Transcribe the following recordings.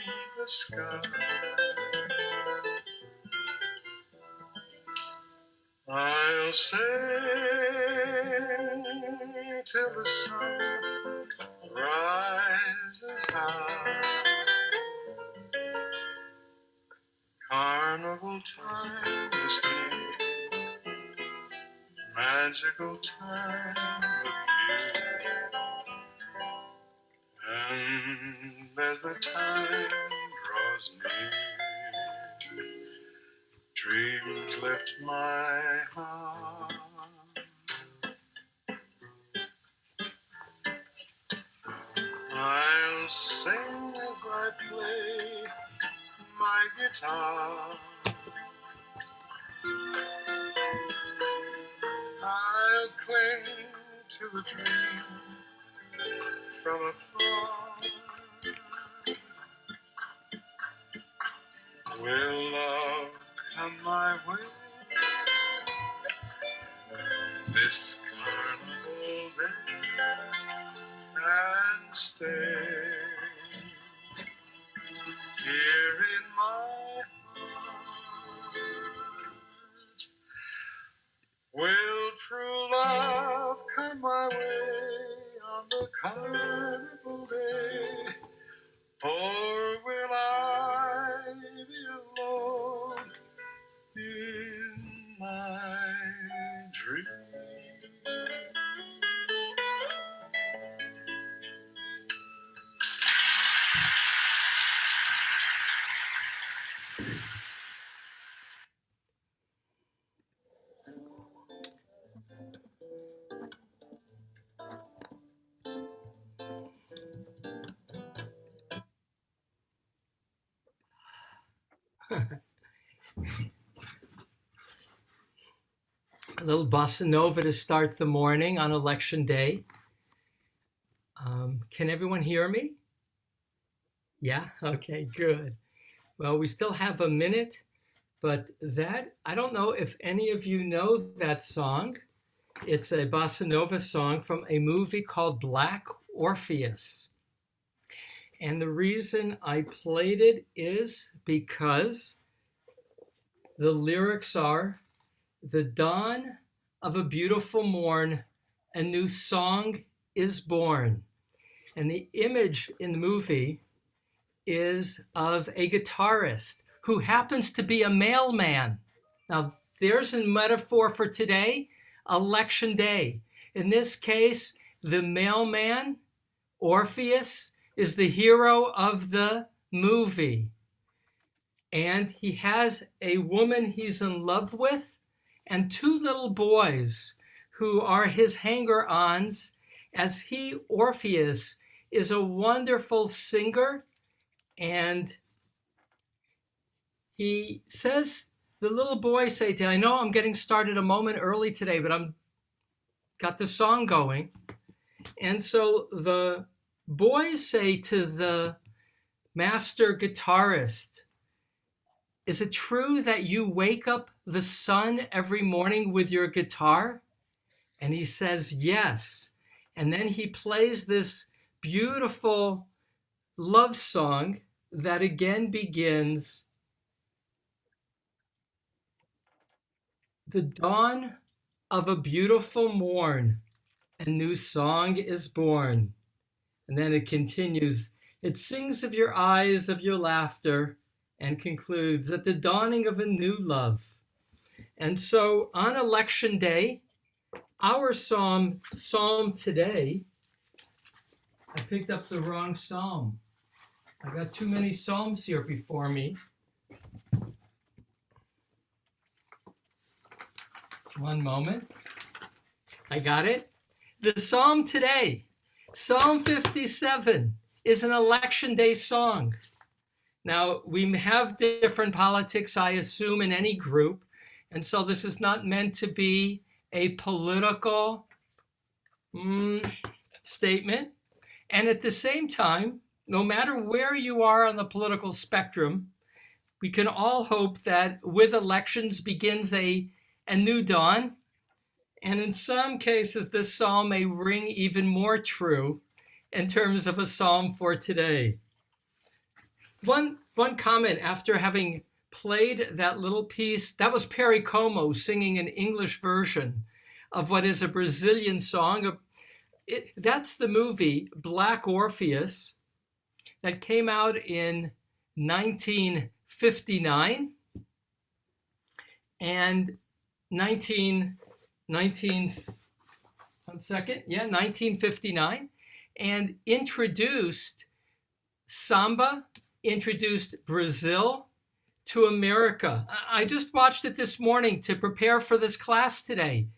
the sky. I'll sing till the sun rises high. Carnival time is here, magical time of year. And as the time draws near, dreams lift my heart. I'll sing as I play my guitar. I'll cling to the dream from afar. Will love come my way this carnival day and stay here in my heart? Will true love come my way on the carnival day, or will I be alone in my dream? A little bossa nova to start the morning on election day. Can everyone hear me? Yeah? Okay, good. Well, we still have a minute, but I don't know if any of you know that song. It's a bossa nova song from a movie called Black Orpheus. And the reason I played it is because the lyrics are, "The dawn of a beautiful morn, a new song is born." And the image in the movie is of a guitarist who happens to be a mailman. Now, there's a metaphor for today, election day. In this case, the mailman, Orpheus, is the hero of the movie. And he has a woman he's in love with and two little boys who are his hanger-ons, as he, Orpheus, is a wonderful singer. And he says, the little boys say to him, "I know I'm getting started a moment early today, but I'm got the song going." And so the boys say to the master guitarist, "Is it true that you wake up the sun every morning with your guitar?" And he says, "Yes." And then he plays this beautiful love song that again begins, "The dawn of a beautiful morn, a new song is born." And then it continues, "It sings of your eyes, of your laughter," and concludes, "At the dawning of a new love." And so on election day, our psalm today, I picked up the wrong psalm. I got too many psalms here before me. One moment. I got it. The psalm today, Psalm 57, is an election day song. Now, we have different politics, I assume, in any group. And so this is not meant to be a political statement. And at the same time, no matter where you are on the political spectrum, we can all hope that with elections begins a new dawn. And in some cases, this psalm may ring even more true in terms of a psalm for today. one comment after having played that little piece, that was Perry Como singing an English version of what is a Brazilian song. That's the movie Black Orpheus that came out in 1959 and 1959, and introduced samba, introduced Brazil to America. I just watched it this morning to prepare for this class today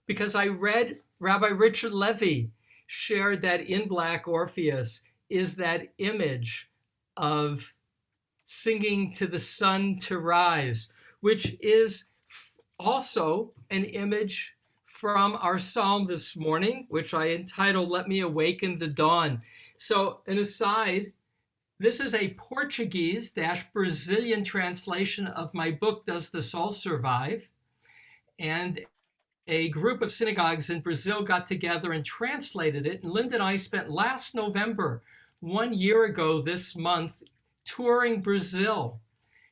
because I read Rabbi Richard Levy shared that in Black Orpheus is that image of singing to the sun to rise, which is also an image from our psalm this morning, which I entitled, Let Me Awaken the Dawn. So an aside, this is a Portuguese-Brazilian translation of my book, Does the Soul Survive? And a group of synagogues in Brazil got together and translated it. And Linda and I spent last November, 1 year ago this month, touring Brazil,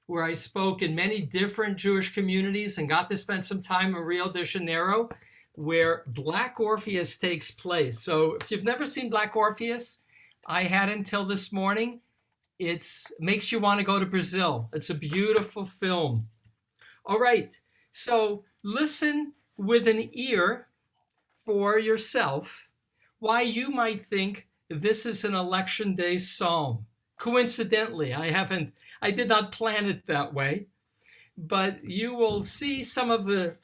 where I spoke in many different Jewish communities and got to spend some time in Rio de Janeiro, where Black Orpheus takes place. So if you've never seen Black Orpheus, I had until this morning. It makes you want to go to Brazil. It's a beautiful film. All right, so listen with an ear for yourself why you might think this is an election day psalm. Coincidentally, I did not plan it that way, but you will see some of the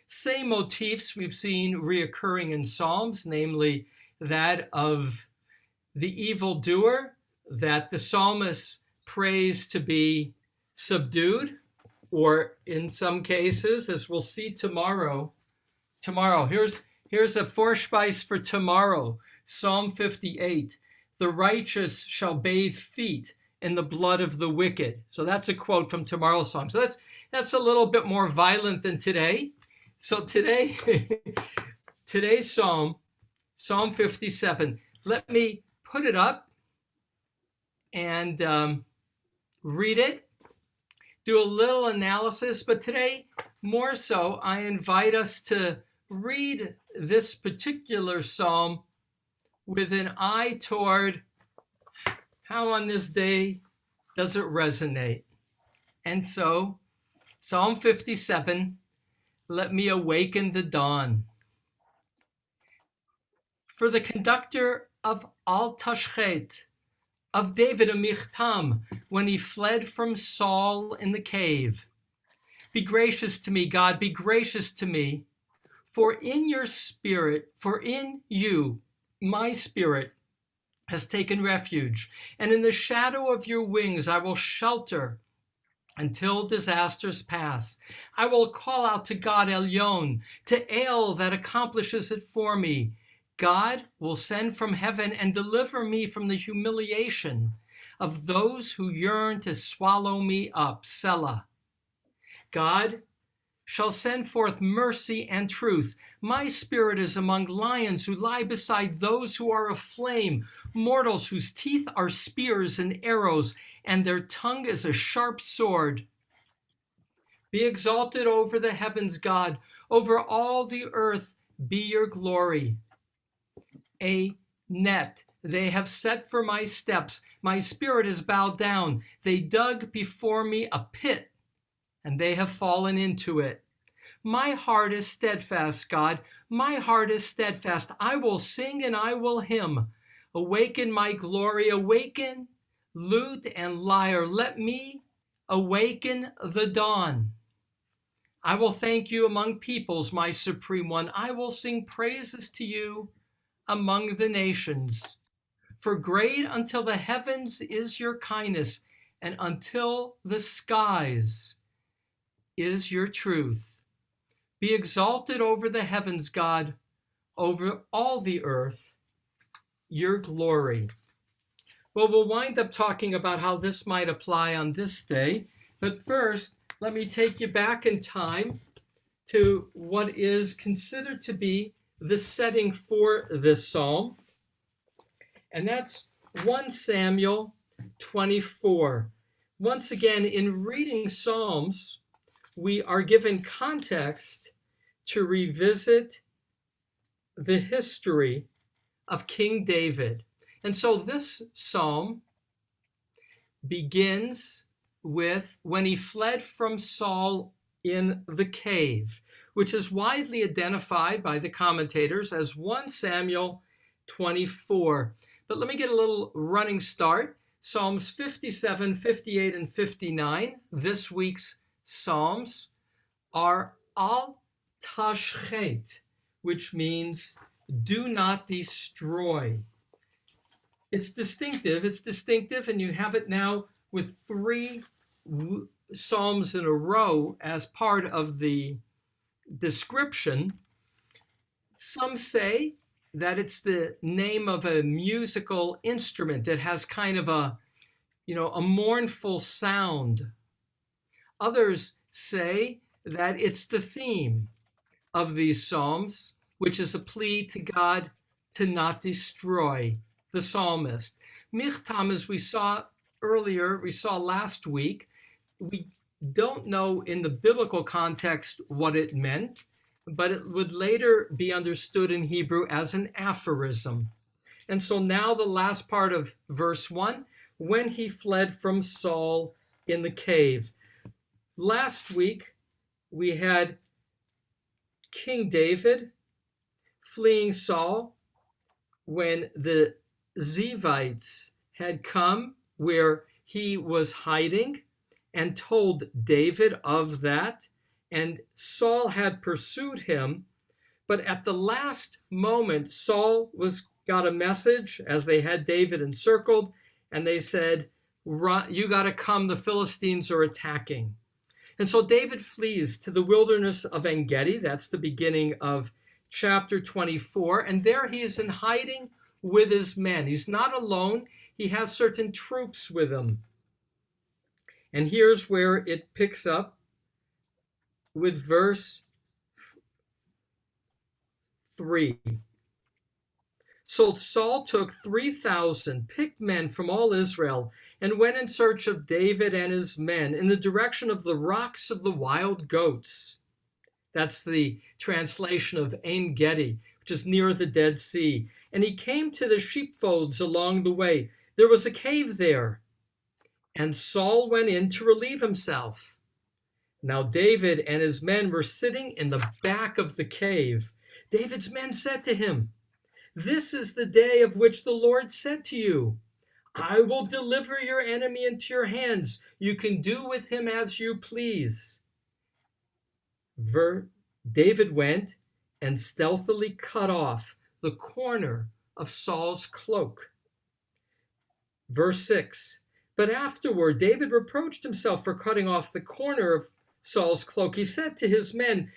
same motifs we've seen reoccurring in Psalms, namely that of the evildoer, that the psalmist prays to be subdued, or in some cases, as we'll see tomorrow, here's a Vorspeise for tomorrow, Psalm 58, the righteous shall bathe feet in the blood of the wicked. So that's a quote from tomorrow's song. So that's a little bit more violent than today. So today, today's psalm, Psalm 57, let me put it up and read it, do a little analysis, but today, more so, I invite us to read this particular psalm with an eye toward how on this day does it resonate. And so, Psalm 57, let me awaken the dawn. For the conductor of Al Tashchet, of David Amichtam, when he fled from Saul in the cave. Be gracious to me, God, be gracious to me, for in your spirit, for in you, my spirit has taken refuge, and in the shadow of your wings I will shelter until disasters pass. I will call out to God Elyon, to El that accomplishes it for me. God will send from heaven and deliver me from the humiliation of those who yearn to swallow me up. Selah. God shall send forth mercy and truth. My spirit is among lions who lie beside those who are aflame, mortals whose teeth are spears and arrows, and their tongue is a sharp sword. Be exalted over the heavens, God. Over all the earth be your glory. A net they have set for my steps. My spirit is bowed down. They dug before me a pit, and they have fallen into it. My heart is steadfast, God. My heart is steadfast. I will sing and I will hymn. Awaken my glory. Awaken, lute and lyre. Let me awaken the dawn. I will thank you among peoples, my supreme one. I will sing praises to you among the nations. For great until the heavens is your kindness, and until the skies is your truth. Be exalted over the heavens, God, over all the earth, your glory. Well, we'll wind up talking about how this might apply on this day, but first, let me take you back in time to what is considered to be the setting for this psalm, and that's 1 Samuel 24. Once again, in reading Psalms, we are given context to revisit the history of King David. And so this psalm begins with when he fled from Saul in the cave, which is widely identified by the commentators as 1 Samuel 24. But let me get a little running start. Psalms 57, 58, and 59, this week's Psalms, are al tashchet, which means do not destroy. It's distinctive, and you have it now with 3 Psalms in a row as part of the description. Some say that it's the name of a musical instrument that has kind of a mournful sound. Others say that it's the theme of these Psalms, which is a plea to God to not destroy the psalmist. Michtam, as we saw last week, we don't know in the biblical context what it meant, but it would later be understood in Hebrew as an aphorism. And so now the last part of verse 1, when he fled from Saul in the cave. Last week, we had King David fleeing Saul when the Zivites had come where he was hiding and told David of that, and Saul had pursued him. But at the last moment, Saul got a message as they had David encircled, and they said, "You got to come, the Philistines are attacking." And so David flees to the wilderness of En-Gedi. That's the beginning of chapter 24. And there he is in hiding with his men. He's not alone. He has certain troops with him. And here's where it picks up with verse 3. So Saul took 3,000 picked men from all Israel and went in search of David and his men in the direction of the rocks of the wild goats. That's the translation of En-Gedi, which is near the Dead Sea. And he came to the sheepfolds along the way. There was a cave there, and Saul went in to relieve himself. Now David and his men were sitting in the back of the cave. David's men said to him, "This is the day of which the Lord said to you, I will deliver your enemy into your hands. You can do with him as you please." David went and stealthily cut off the corner of Saul's cloak. Verse 6, but afterward David reproached himself for cutting off the corner of Saul's cloak. He said to his men,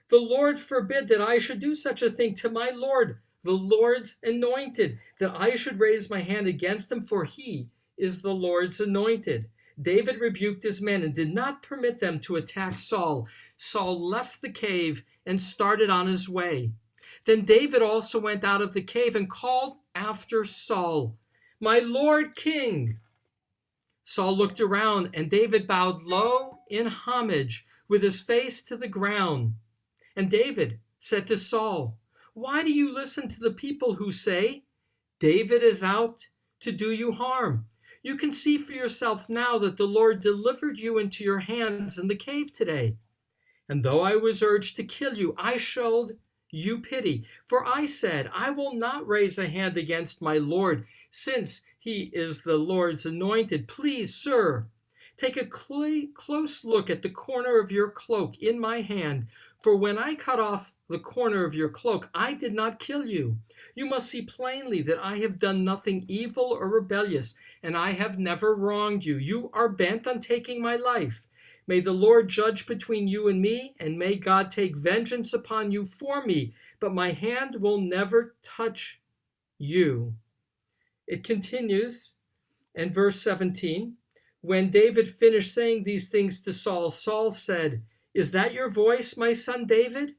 "The Lord forbid that I should do such a thing to my Lord, the Lord's anointed, that I should raise my hand against him, for he is the Lord's anointed." David rebuked his men and did not permit them to attack Saul. Saul left the cave and started on his way. Then David also went out of the cave and called after Saul, "My Lord King." Saul looked around, and David bowed low in homage with his face to the ground. And David said to Saul, "Why do you listen to the people who say, 'David is out to do you harm'? You can see for yourself now that the Lord delivered you into your hands in the cave today. And though I was urged to kill you, I showed you pity. For I said, I will not raise a hand against my Lord, since he is the Lord's anointed. Please, sir, take a close look at the corner of your cloak in my hand. For when I cut off the corner of your cloak, I did not kill you. You must see plainly that I have done nothing evil or rebellious, and I have never wronged you. You are bent on taking my life. May the Lord judge between you and me, and may God take vengeance upon you for me, but my hand will never touch you." It continues in verse 17. When David finished saying these things to Saul, Saul said, "Is that your voice, my son David?"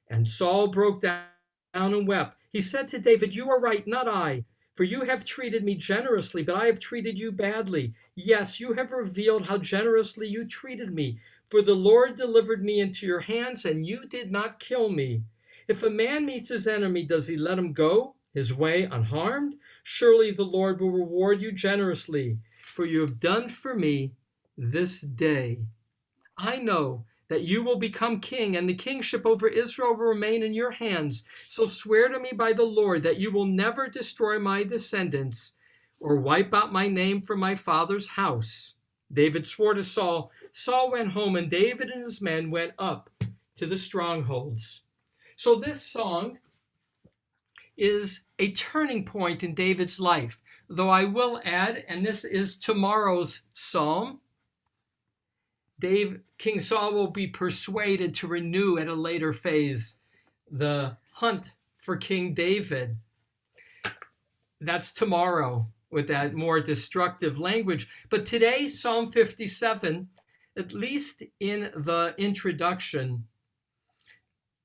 And Saul broke down and wept. He said to David, "You are right, not I. For you have treated me generously, but I have treated you badly. Yes, you have revealed how generously you treated me. For the Lord delivered me into your hands, and you did not kill me. If a man meets his enemy, does he let him go his way unharmed? Surely the Lord will reward you generously, for you have done for me this day. I know that you will become king, and the kingship over Israel will remain in your hands. So swear to me by the Lord that you will never destroy my descendants or wipe out my name from my father's house. David swore to Saul. Saul went home, and David and his men went up to the strongholds. So this song is a turning point in David's life. Though I will add, and this is tomorrow's psalm, King Saul will be persuaded to renew at a later phase the hunt for King David. That's tomorrow with that more destructive language. But today, Psalm 57, at least in the introduction,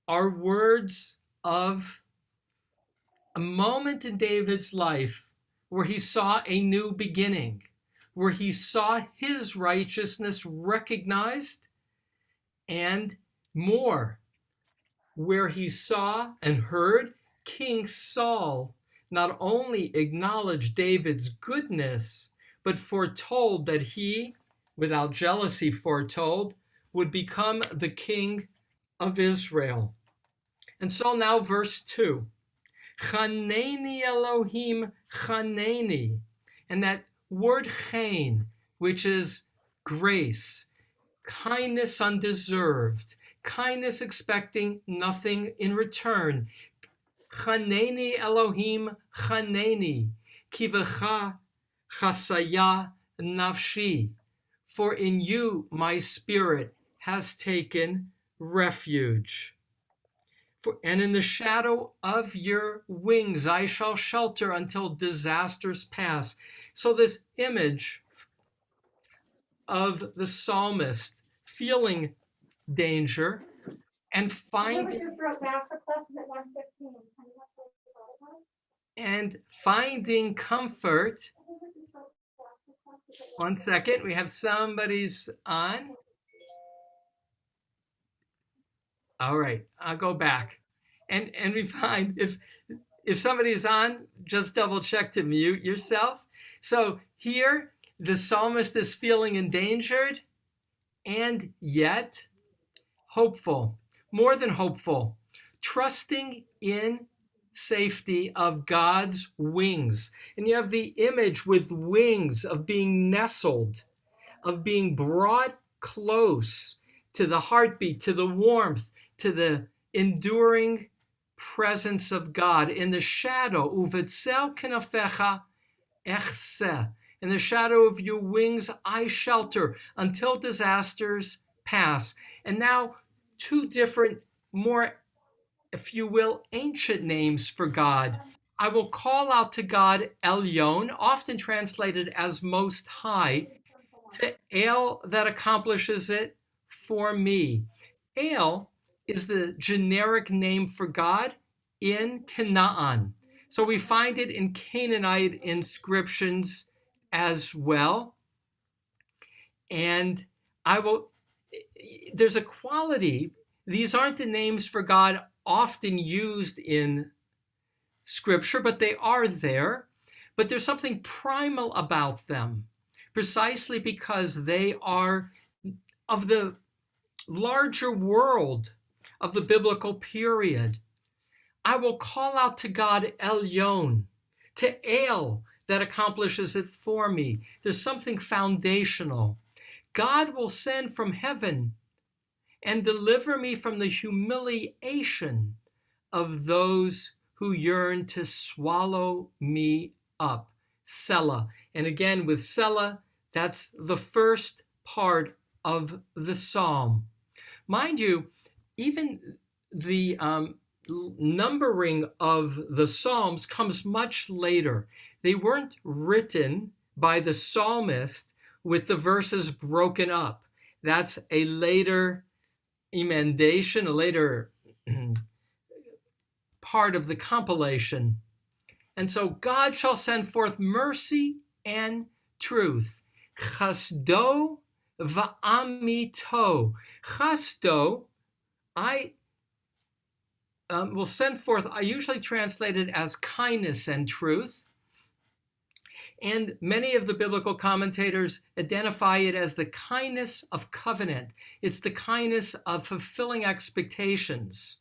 are words of a moment in David's life where he saw a new beginning, where he saw his righteousness recognized, and more, where he saw and heard King Saul not only acknowledge David's goodness, but foretold that he, without jealousy foretold, would become the king of Israel. And so now verse 2, Chaneni Elohim Chaneni, and that word chen, which is grace, kindness undeserved, kindness expecting nothing in return. Chaneni Elohim Chaneni, kivecha chasaya nafshi, for in you my spirit has taken refuge. And in the shadow of your wings I shall shelter until disasters pass. So this image of the psalmist feeling danger and finding comfort. One second, we have somebody's on. All right, I'll go back. And we find if somebody is on, just double check to mute yourself. So here, the psalmist is feeling endangered and yet hopeful, more than hopeful, trusting in safety of God's wings. And you have the image with wings of being nestled, of being brought close to the heartbeat, to the warmth, to the enduring presence of God. In the shadow, uvetzel kenafecha echseh, in the shadow of your wings I shelter until disasters pass. And now two different, more, if you will, ancient names for God. I will call out to God Elyon, often translated as Most High, to El that accomplishes it for me. El is the generic name for God in Canaan. So we find it in Canaanite inscriptions as well. And there's a quality, these aren't the names for God often used in Scripture, but they are there. But there's something primal about them, precisely because they are of the larger world of the biblical period. I will call out to God Elyon, to El that accomplishes it for me. There's something foundational. God will send from heaven and deliver me from the humiliation of those who yearn to swallow me up. Selah. And again, with Selah, that's the first part of the psalm. Mind you, even the numbering of the psalms comes much later. They weren't written by the psalmist with the verses broken up. That's a later emendation, a later part of the compilation. And so God shall send forth mercy and truth. Chasdo va'amito. Chasdo, I will send forth, I usually translate it as kindness and truth. And many of the biblical commentators identify it as the kindness of covenant. It's the kindness of fulfilling expectations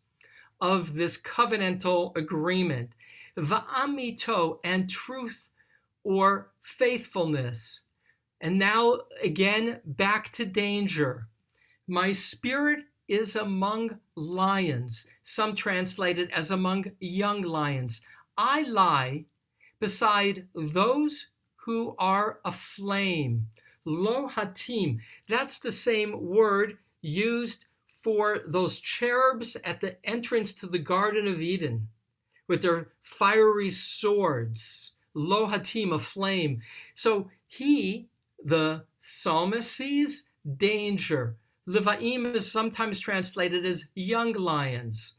of this covenantal agreement. Va'amito, and truth or faithfulness. And now again, back to danger. My spirit is among lions. Some translate it as among young lions. I lie beside those who are aflame. Lo hatim, that's the same word used for those cherubs at the entrance to the Garden of Eden with their fiery swords. Lo hatim, aflame. So he, the psalmist, sees danger. Levaim is sometimes translated as young lions.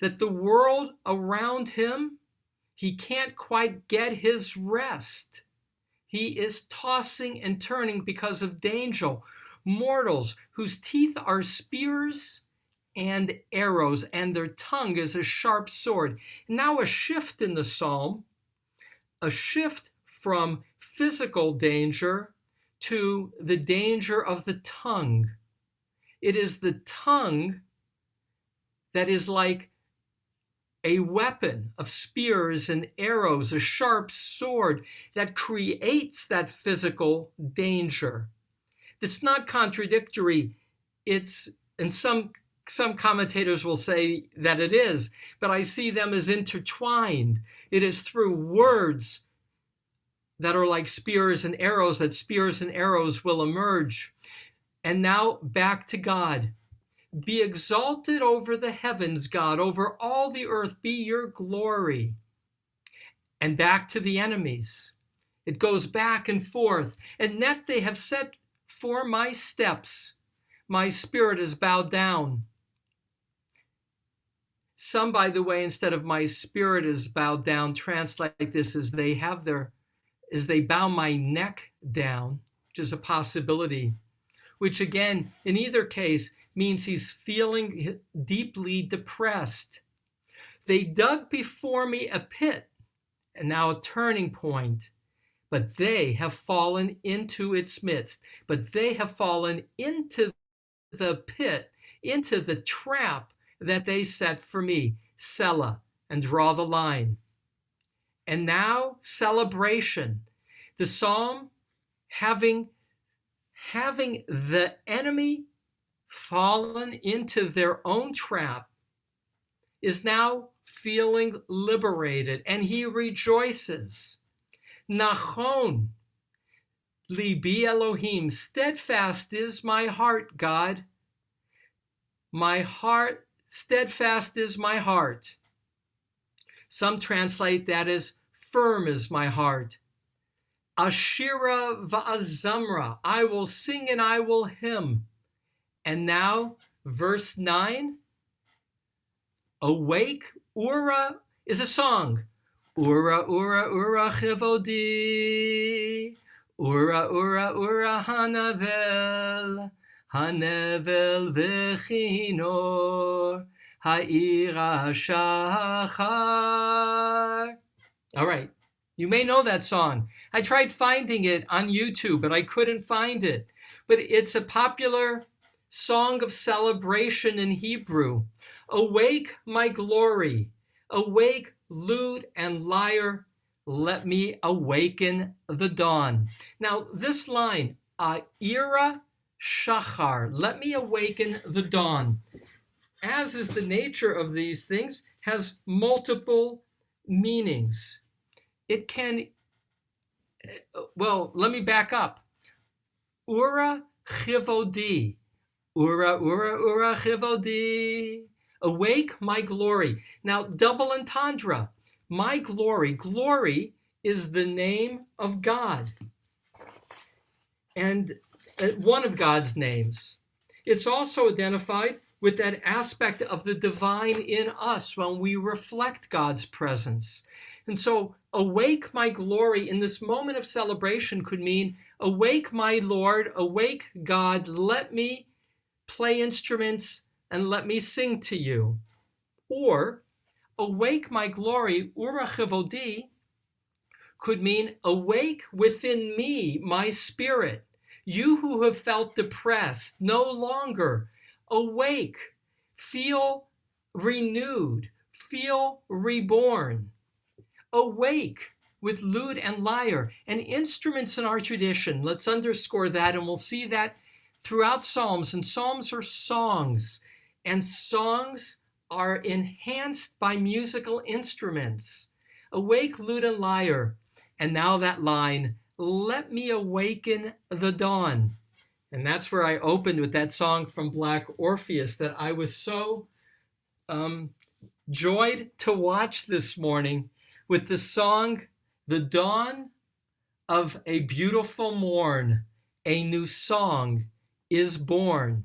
That the world around him, he can't quite get his rest. He is tossing and turning because of danger. Mortals whose teeth are spears and arrows, and their tongue is a sharp sword. Now a shift in the psalm, a shift from physical danger to the danger of the tongue. It is the tongue that is like a weapon of spears and arrows, a sharp sword that creates that physical danger. It's not contradictory. It's, and some commentators will say that it is, but I see them as intertwined. It is through words that are like spears and arrows that spears and arrows will emerge. And now back to God. Be exalted over the heavens, God, over all the earth be your glory. And back to the enemies. It goes back and forth. And net they have set for my steps. My spirit is bowed down. Some, by the way, instead of my spirit is bowed down, translate this as they bow my neck down, which is a possibility. Which again, in either case, means he's feeling deeply depressed. They dug before me a pit, and now a turning point, but they have fallen into its midst. But they have fallen into the pit, into the trap that they set for me. Selah, and draw the line. And now celebration. The psalm having the enemy fallen into their own trap is now feeling liberated, and he rejoices. Nachon, libi Elohim, steadfast is my heart, God. My heart, steadfast is my heart. Some translate that as firm is my heart. Ashira va'azamra, I will sing and I will hymn. And now, verse 9, awake, Ura is a song. Ura, ura, ura, chivodi. Ura, ura, ura, hanavel. Hanevel v'chinor. Ha'ira shachar. All right. You may know that song. I tried finding it on YouTube, but I couldn't find it. But it's a popular song of celebration in Hebrew. Awake, my glory. Awake, lute and lyre. Let me awaken the dawn. Now, this line, Ira Shachar, let me awaken the dawn, as is the nature of these things, has multiple meanings. It can, well, let me back up. Ura chivodi. Ura, ura, ura, chivodi. Awake, my glory. Now, double entendre. My glory. Glory is the name of God. And one of God's names. It's also identified with that aspect of the divine in us when we reflect God's presence. And so, awake my glory in this moment of celebration could mean, awake my Lord, awake God, let me play instruments and let me sing to you. Or, awake my glory, ura chivodi, could mean, awake within me, my spirit. You who have felt depressed, no longer. Awake, feel renewed, feel reborn. Awake with lute and lyre and instruments in our tradition. Let's underscore that, and we'll see that throughout Psalms. And Psalms are songs, and songs are enhanced by musical instruments. Awake, lute and lyre. And now that line, let me awaken the dawn. And that's where I opened with that song from Black Orpheus that I was so joyed to watch this morning, with the song, The Dawn of a Beautiful Morn, a New Song is Born.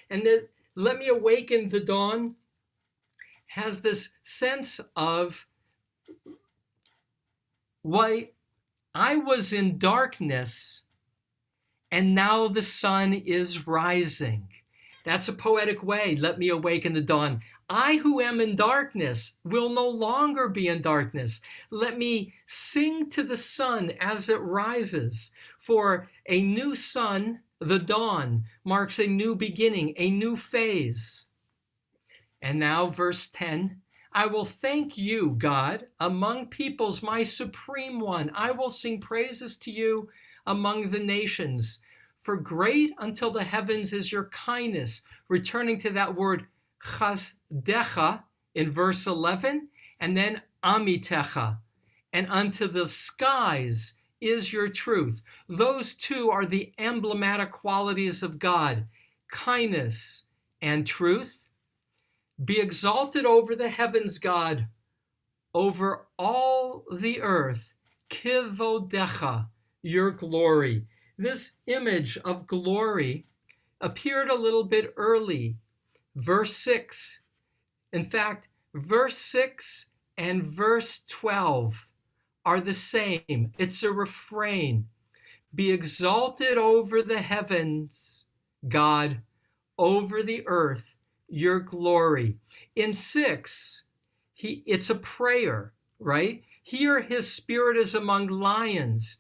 And the Let Me Awaken the Dawn has this sense of, why I was in darkness and now the sun is rising. That's a poetic way. Let me awaken the dawn. I who am in darkness will no longer be in darkness. Let me sing to the sun as it rises. For a new sun, the dawn, marks a new beginning, a new phase. And now verse 10, I will thank you, God, among peoples, my supreme one. I will sing praises to you among the nations. For great until the heavens is your kindness. Returning to that word chasdecha in verse 11, and then amitecha. And unto the skies is your truth. Those two are the emblematic qualities of God, kindness and truth. Be exalted over the heavens, God, over all the earth, kivodecha, your glory. This image of glory appeared a little bit early, verse 6. In fact, verse 6 and verse 12 are the same. It's a refrain. Be exalted over the heavens, God, over the earth, your glory. In 6, it's a prayer, right? Here his spirit is among lions.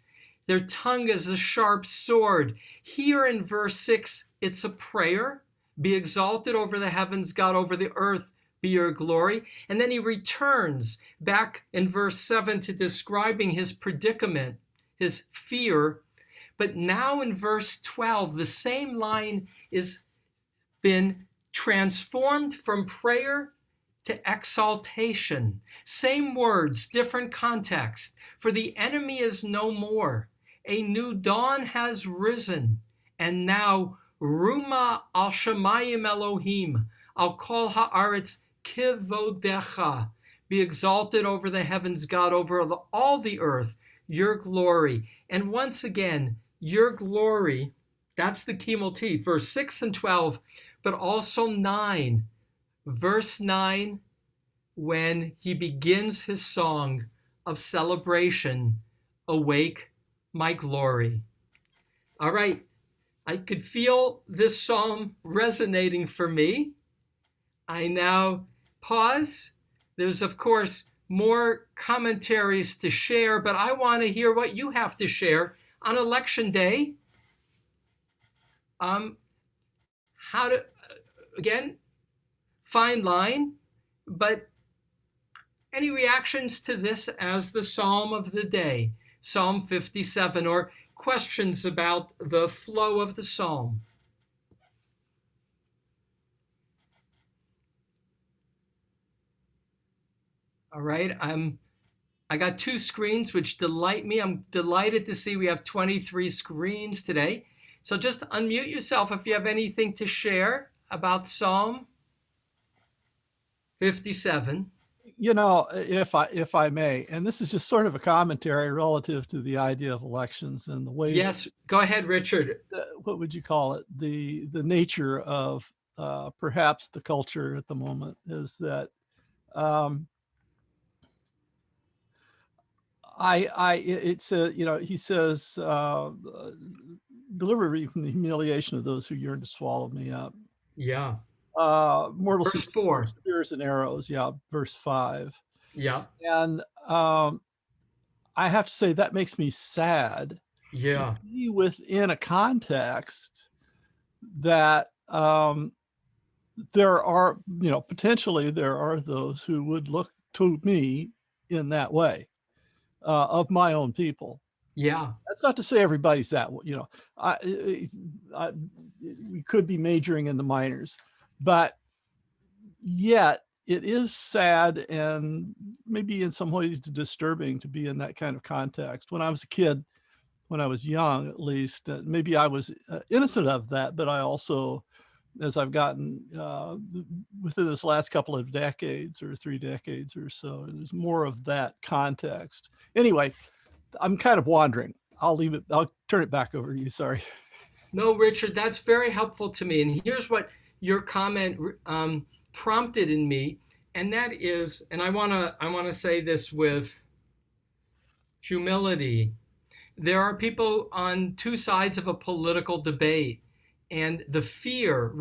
Their tongue is a sharp sword. Here in verse 6, it's a prayer. Be exalted over the heavens, God, over the earth, be your glory. And then he returns back in verse 7 to describing his predicament, his fear. But now in verse 12, the same line is been transformed from prayer to exaltation. Same words, different context. For the enemy is no more. A new dawn has risen. And now, Ruma al Shemayim Elohim, I'll call haaretz kivodecha. Be exalted over the heavens, God, over all the earth, your glory. And once again, your glory, that's the Kimoti, verse 6 and 12, but also 9. Verse 9, when he begins his song of celebration, awake my glory. All right, I could feel this psalm resonating for me. I now pause. There's, of course, more commentaries to share, but I want to hear what you have to share on Election Day. How to, again, fine line, but any reactions to this as the psalm of the day, Psalm 57, or questions about the flow of the psalm? All right, I got 2 screens, which delight me. I'm delighted to see we have 23 screens today. So just unmute yourself if you have anything to share about Psalm 57. You know, if I may, and this is just sort of a commentary relative to the idea of elections and the way. Yes, go ahead, Richard. What would you call it? The nature of perhaps the culture at the moment is that it's he says, deliver me from the humiliation of those who yearn to swallow me up. Yeah. Mortal Verse 4. spears and arrows. Yeah. Verse 5. Yeah. And I have to say that makes me sad Yeah. to be within a context that there are, potentially there are those who would look to me in that way, of my own people. Yeah. That's not to say everybody's that, we could be majoring in the minors, but yet it is sad and maybe in some ways disturbing to be in that kind of context. When I was a kid, when I was young, at least, maybe I was innocent of that, but I also, as I've gotten within this last couple of decades or 3 decades or so, there's more of that context. Anyway, I'm kind of wandering. I'll turn it back over to you. Sorry. No, Richard, that's very helpful to me. And here's what your comment prompted in me, and that is, and I want to say this with humility. There are people on two sides of a political debate, and the fear,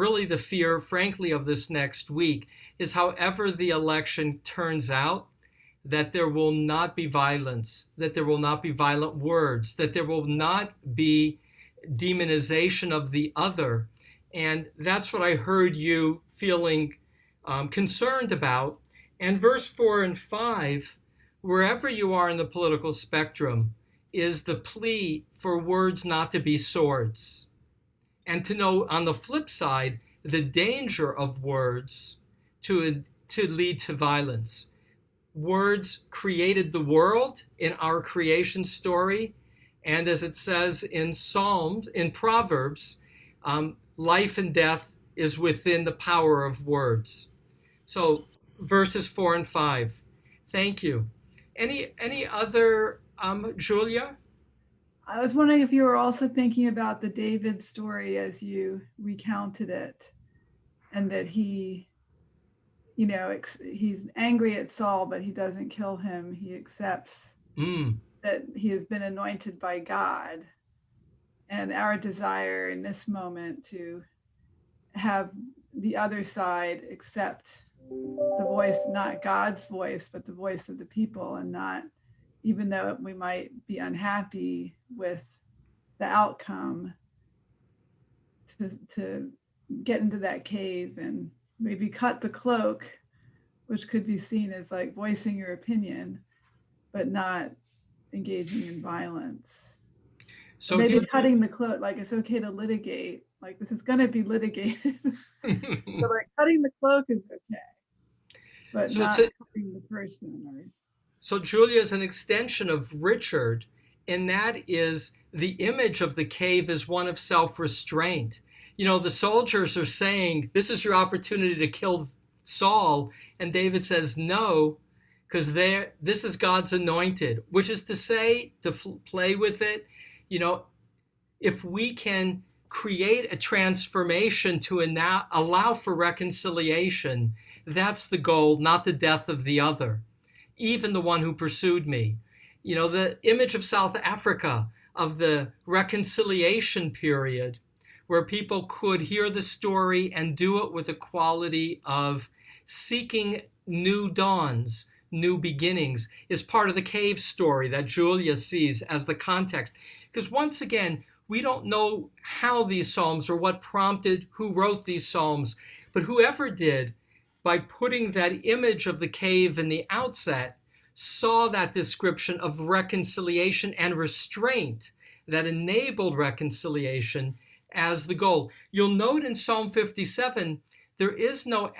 frankly, of this next week is however the election turns out, that there will not be violence, that there will not be violent words, that there will not be demonization of the other. And that's what I heard you feeling concerned about. And verse 4 and 5, wherever you are in the political spectrum, is the plea for words not to be swords. And to know, on the flip side, the danger of words to lead to violence. Words created the world in our creation story. And as it says in Proverbs, life and death is within the power of words. So verses 4 and 5. Thank you. Any other, Julia? I was wondering if you were also thinking about the David story as you recounted it, and that he, he's angry at Saul, but he doesn't kill him. He accepts that he has been anointed by God, and our desire in this moment to have the other side accept the voice, not God's voice, but the voice of the people, and not, even though we might be unhappy with the outcome, to get into that cave and maybe cut the cloak, which could be seen as like voicing your opinion, but not engaging in violence. So maybe cutting the cloak, like it's okay to litigate, like this is going to be litigated. So like cutting the cloak is okay, but so not cutting the person. Or... So Julia is an extension of Richard, and that is the image of the cave is one of self-restraint. The soldiers are saying, this is your opportunity to kill Saul. And David says, no, because this is God's anointed, which is to say, to play with it. If we can create a transformation to allow for reconciliation, that's the goal, not the death of the other, even the one who pursued me. The image of South Africa, of the reconciliation period, where people could hear the story and do it with a quality of seeking new dawns, new beginnings, is part of the cave story that Julia sees as the context. Because once again, we don't know how these psalms or what prompted who wrote these psalms, but whoever did, by putting that image of the cave in the outset, saw that description of reconciliation and restraint that enabled reconciliation as the goal. You'll note in Psalm 57, there is no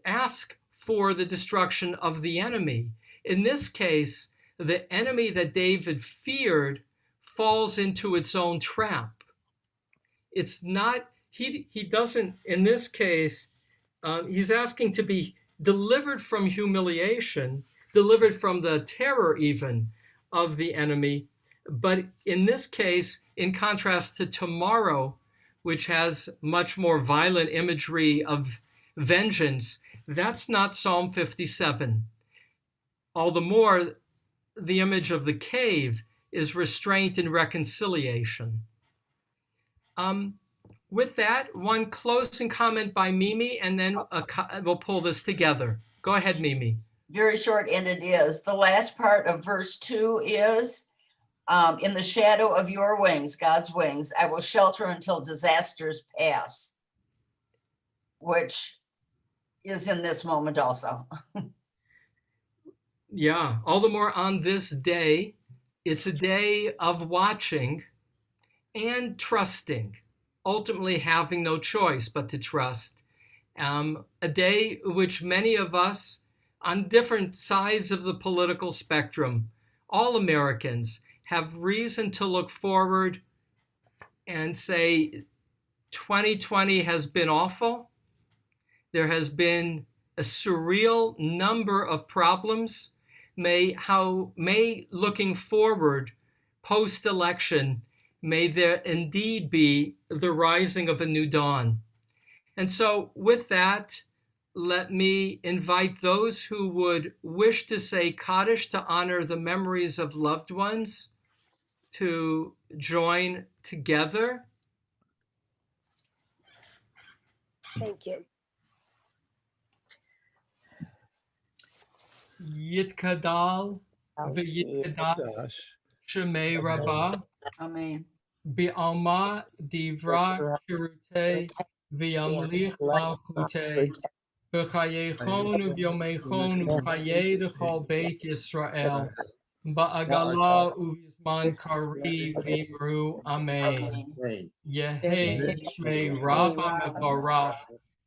ask for the destruction of the enemy. In this case, the enemy that David feared falls into its own trap. It's not, he doesn't, in this case, he's asking to be delivered from humiliation, delivered from the terror even of the enemy. But in this case, in contrast to tomorrow, which has much more violent imagery of vengeance, that's not Psalm 57. All the more, the image of the cave is restraint and reconciliation. With that, one closing comment by Mimi, and then we'll pull this together. Go ahead, Mimi. Very short, and it is. The last part of verse 2 is, in the shadow of your wings, God's wings, I will shelter until disasters pass, which is in this moment also. Yeah, all the more on this day. It's a day of watching and trusting, ultimately having no choice but to trust. A day which many of us on different sides of the political spectrum, all Americans, have reason to look forward and say 2020 has been awful. There has been a surreal number of problems. May looking forward post-election, may there indeed be the rising of a new dawn. And so with that, let me invite those who would wish to say Kaddish to honor the memories of loved ones to join together. Thank you. Yitkadal v'yitkadash shemei Rabbah. Amen. Bi'alma divra kirutei v'yamlich malchutei v'chayechon u'vyomechon u'chayei d'chol Beit Yisrael ba'agala u'vizman kari v'imru Amen. Yehei shmei Rabba mevarach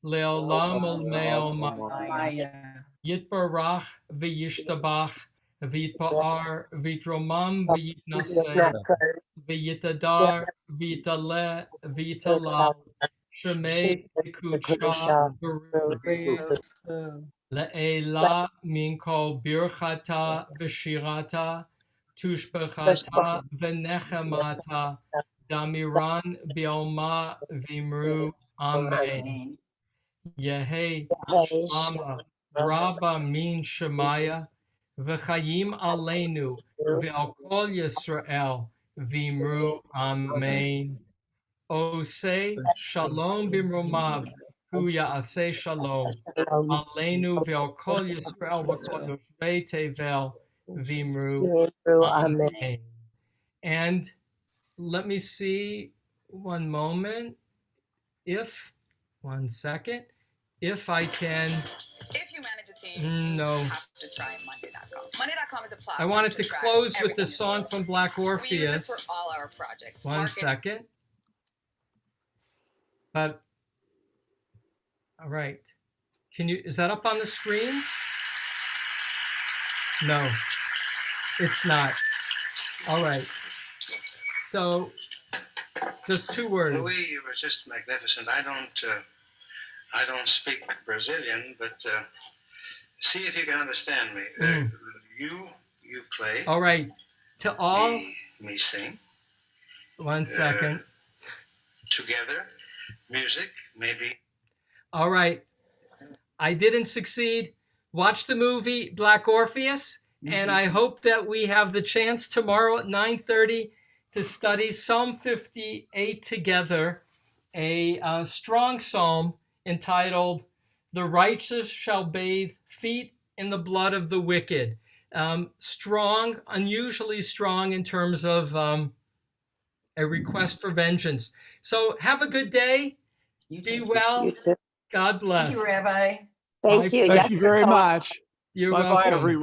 le'olam u'le'olam Yitbarach v'yishtabach v'yitpa'ar v'yitromam v'yitnaseh v'yitadar v'yitaleh v'yitalal shemei v'kudsha v'ru le'ela min kol birchata v'shirata tushbechata v'nechemata damiran bi'alma v'imru Amen. Yehei Shama Rabba min Shemaya v'chayim aleinu v'al kol Yisrael v'imru Amen. Osei shalom b'mromav hu ya'aseh shalom aleinu v'al kol Yisrael v'kol yoshvei tevel v'imru Amen. And let me see one moment. One second. If I can. If you manage a team, no. You have to try Monday.com. Monday.com is a platform. I wanted to close with the song results. from Black Orpheus. We use it for all our projects. One second. But all right. Is that up on the screen? No, it's not. All right. So just 2 words. Louis, you were just magnificent. I don't speak Brazilian, but see if you can understand me. You play. All right. To all. Me sing. 1 second. Together. Music, maybe. All right. I didn't succeed. Watch the movie Black Orpheus, and I hope that we have the chance tomorrow at 9:30 to study Psalm 58 together, a strong psalm entitled, "The Righteous Shall Bathe Feet in the Blood of the Wicked." Strong, unusually strong in terms of a request for vengeance. So have a good day. Be well. God bless. Thank you, Rabbi. Thank you. Thank you very much. You're Bye-bye, welcome. everyone.